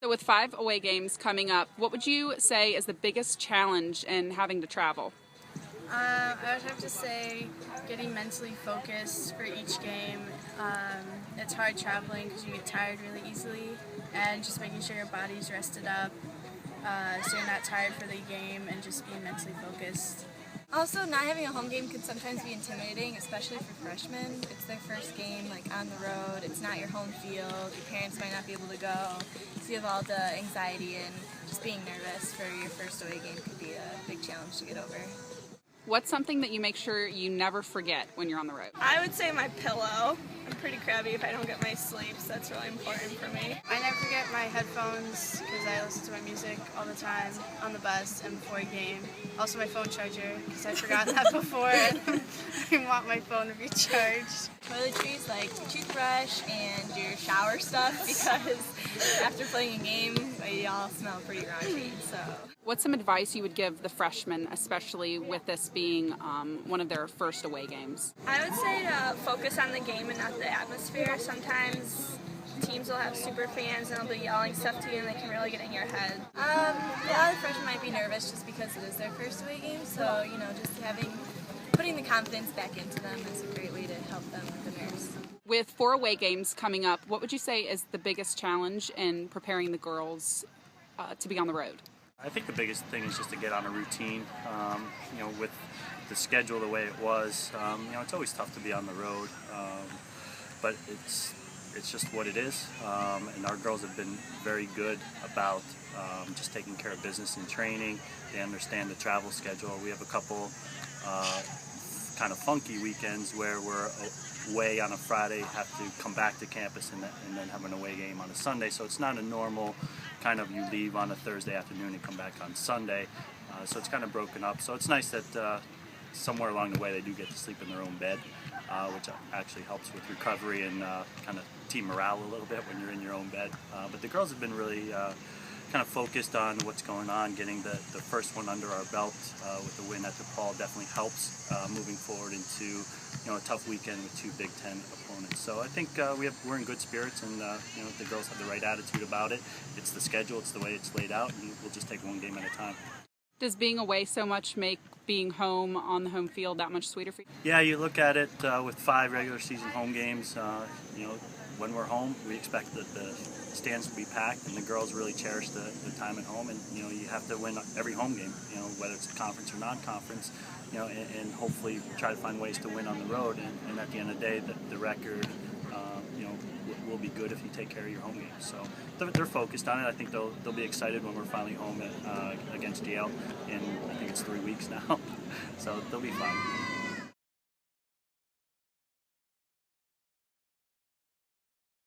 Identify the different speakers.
Speaker 1: So with 5 away games coming up, what would you say is the biggest challenge in having to travel?
Speaker 2: I would have to say getting mentally focused for each game. It's hard traveling because you get tired really easily, and just making sure your body's rested up so you're not tired for the game, and just being mentally focused.
Speaker 3: Also, not having a home game can sometimes be intimidating, especially for freshmen. It's their first game, like, on the road. It's not your home field. Your parents might not be able to go. So you have all the anxiety, and just being nervous for your first away game could be a big challenge to get over.
Speaker 1: What's something that you make sure you never forget when you're on the road?
Speaker 4: I would say my pillow. I'm pretty crabby if I don't get my sleep, so that's really important for me.
Speaker 2: I never forget my headphones because I listen to my music all the time on the bus and before a game. Also my phone charger because I've forgotten that before and I want my phone to be charged.
Speaker 3: Toiletries like your toothbrush and your shower stuff because after playing a game, we all smell pretty raunchy. So,
Speaker 1: What's some advice you would give the freshmen, especially with this being one of their first away games?
Speaker 4: I would say to focus on the game and not the atmosphere. Sometimes teams will have super fans and they'll be yelling stuff to you and they can really get in your head.
Speaker 3: a lot of freshmen might be nervous just because it is their first away game. So, just putting the confidence back into them is a great way to help them with the nerves.
Speaker 1: With 4 away games coming up, what would you say is the biggest challenge in preparing the girls to be on the road?
Speaker 5: I think the biggest thing is just to get on a routine. With the schedule the way it was, it's always tough to be on the road, but it's just what it is. And our girls have been very good about just taking care of business and training. They understand the travel schedule. We have a couple kind of funky weekends where we're away on a Friday, have to come back to campus and then have an away game on a Sunday. So it's not a normal kind of you leave on a Thursday afternoon and come back on Sunday. So it's kind of broken up. So it's nice that somewhere along the way they do get to sleep in their own bed, which actually helps with recovery and kind of team morale a little bit when you're in your own bed. But the girls have been really kind of focused on what's going on. Getting the first one under our belt with the win at DePaul definitely helps moving forward into a tough weekend with 2 Big Ten opponents. So I think we're in good spirits, and the girls have the right attitude about it. It's the schedule, it's the way it's laid out, and we'll just take one game at a time.
Speaker 1: Does being away so much make being home on the home field that much sweeter for you?
Speaker 5: Yeah, you look at it with 5 regular season home games. When we're home, we expect that the stands to be packed, and the girls really cherish the time at home. And you have to win every home game, whether it's conference or non-conference. And hopefully try to find ways to win on the road. And at the end of the day, the record, will be good if you take care of your home games. So they're focused on it. I think they'll be excited when we're finally home against Yale in I think it's 3 weeks now. So they'll be fine.